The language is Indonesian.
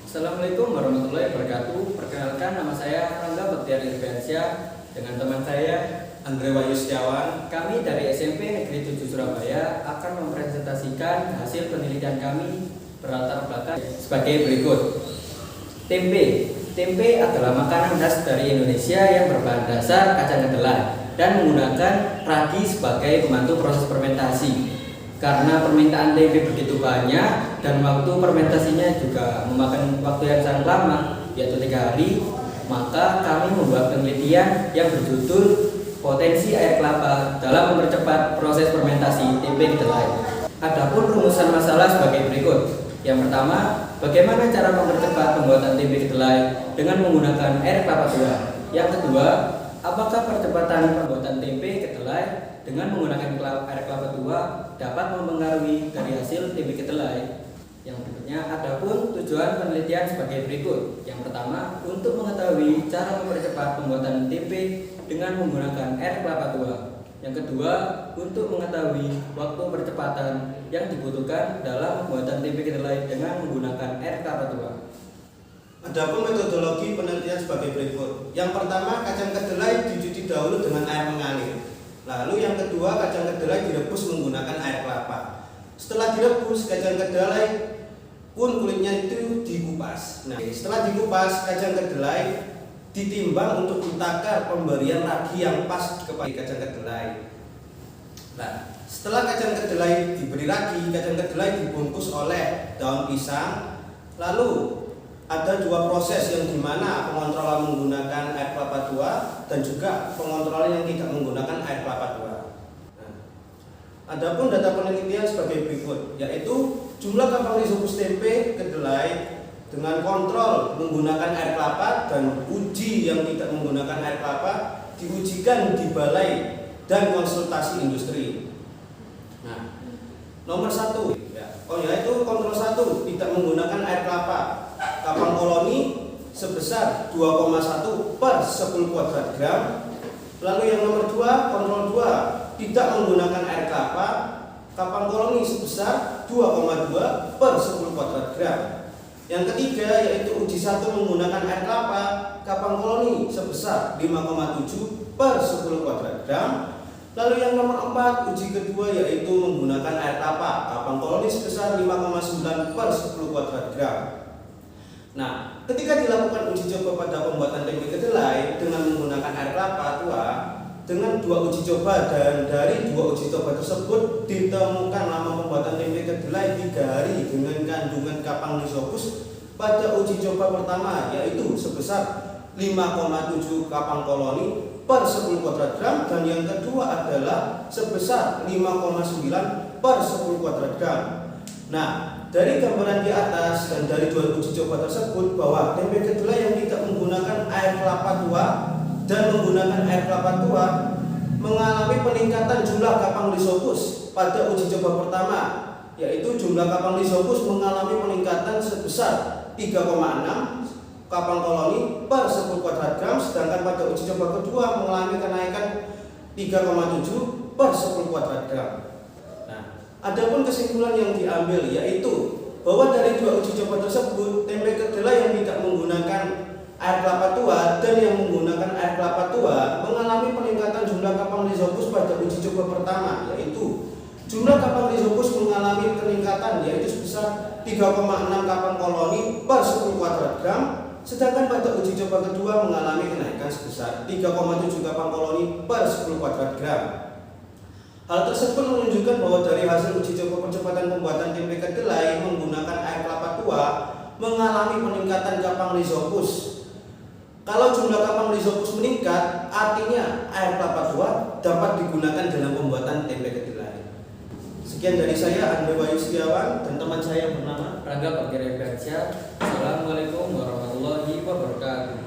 Assalamualaikum warahmatullahi wabarakatuh. Perkenalkan, nama saya Rangga Baktiar Irfansyah dengan teman saya Andre Wahyu Setiawan. Kami dari SMP Negeri 7 Surabaya akan mempresentasikan hasil penelitian kami berlatar belakang sebagai berikut. Tempe adalah makanan khas dari Indonesia yang berbahan dasar kacang kedelai dan menggunakan ragi sebagai pembantu proses fermentasi. Karena permintaan tempe begitu banyak dan waktu fermentasinya juga memakan waktu yang sangat lama, yaitu 3 hari, maka kami membuat penelitian yang berjudul Potensi Air Kelapa dalam mempercepat proses fermentasi tempe kedelai. Adapun rumusan masalah sebagai berikut. Yang pertama, bagaimana cara mempercepat pembuatan tempe kedelai dengan menggunakan air kelapa tua. Yang kedua, apakah percepatan pembuatan tempe kedelai dengan menggunakan air kelapa tua dapat mempengaruhi dari hasil tempe kedelai? Yang berikutnya, adapun tujuan penelitian sebagai berikut. Yang pertama, untuk mengetahui cara mempercepat pembuatan tempe dengan menggunakan air kelapa tua. Yang kedua, untuk mengetahui waktu percepatan yang dibutuhkan dalam pembuatan tempe kedelai dengan menggunakan air kelapa tua. Adapun metodologi penelitian sebagai berikut. Yang pertama, kacang kedelai dicuci dahulu dengan air mengalir. Lalu yang kedua, kacang kedelai direbus menggunakan air kelapa. Setelah direbus, kacang kedelai pun kulitnya itu dikupas. Nah, setelah dikupas, kacang kedelai ditimbang untuk ditakar pemberian ragi yang pas kepada kacang kedelai. Nah, setelah kacang kedelai diberi ragi, kacang kedelai dibungkus oleh daun pisang. Lalu ada 2 proses yang dimana pengontrolan menggunakan air kelapa tua dan juga pengontrolan yang tidak menggunakan air kelapa tua. Nah, adapun data penelitian sebagai berikut, yaitu jumlah kapal rhizopus tempe kedelai dengan kontrol menggunakan air kelapa dan uji yang tidak menggunakan air kelapa diujikan di balai dan konsultasi industri. Nah, nomor 1 yaitu kontrol 1 tidak menggunakan air kelapa. Kapang koloni sebesar 2,1 per 10 kuadrat gram. Lalu yang nomor 2, kontrol 2 tidak menggunakan air kelapa. Kapang koloni sebesar 2,2 per 10 kuadrat gram. Yang ketiga yaitu uji 1 menggunakan air kelapa. Kapang koloni sebesar 5,7 per 10 kuadrat gram. Lalu yang nomor 4, uji kedua yaitu menggunakan air kelapa. Kapang koloni sebesar 5,9 per 10 kuadrat gram. Nah, ketika dilakukan uji coba pada pembuatan tempe kedelai dengan menggunakan air kelapa tua, dengan 2 uji coba dan dari 2 uji coba tersebut ditemukan lama pembuatan tempe kedelai 3 hari dengan kandungan kapang rhizopus pada uji coba pertama yaitu sebesar 5,7 kapang koloni per 10 kuadrat gram dan yang kedua adalah sebesar 5,9 per 10 kuadrat gram. Nah, dari gambaran di atas dan dari 2 uji coba tersebut bahwa tempe kedelai yang tidak menggunakan air kelapa tua dan menggunakan air kelapa tua mengalami peningkatan jumlah kapang rhizopus pada uji coba pertama, yaitu jumlah kapang rhizopus mengalami peningkatan sebesar 3,6 kapang koloni per 10 kuadrat gram, sedangkan pada uji coba kedua mengalami kenaikan 3,7 per 10 kuadrat gram. Adapun kesimpulan yang diambil yaitu bahwa dari 2 uji coba tersebut tempe kedelai yang tidak menggunakan air kelapa tua dan yang menggunakan air kelapa tua mengalami peningkatan jumlah kapang rhizopus pada uji coba pertama, yaitu jumlah kapang rhizopus mengalami peningkatan yaitu sebesar 3,6 kapang koloni per 10 kuadrat gram, sedangkan pada uji coba kedua mengalami kenaikan sebesar 3,7 kapang koloni per 10 kuadrat gram. Hal tersebut menunjukkan bahwa dari hasil uji coba percepatan pembuatan tempe kedelai menggunakan air kelapa tua mengalami peningkatan kapang rhizopus. Kalau jumlah kapang rhizopus meningkat, artinya air kelapa tua dapat digunakan dalam pembuatan tempe kedelai. Sekian dari saya, Andre Wahyu Setiawan, dan teman saya bernama Rangga Baktiar Irfansyah. Assalamualaikum warahmatullahi wabarakatuh.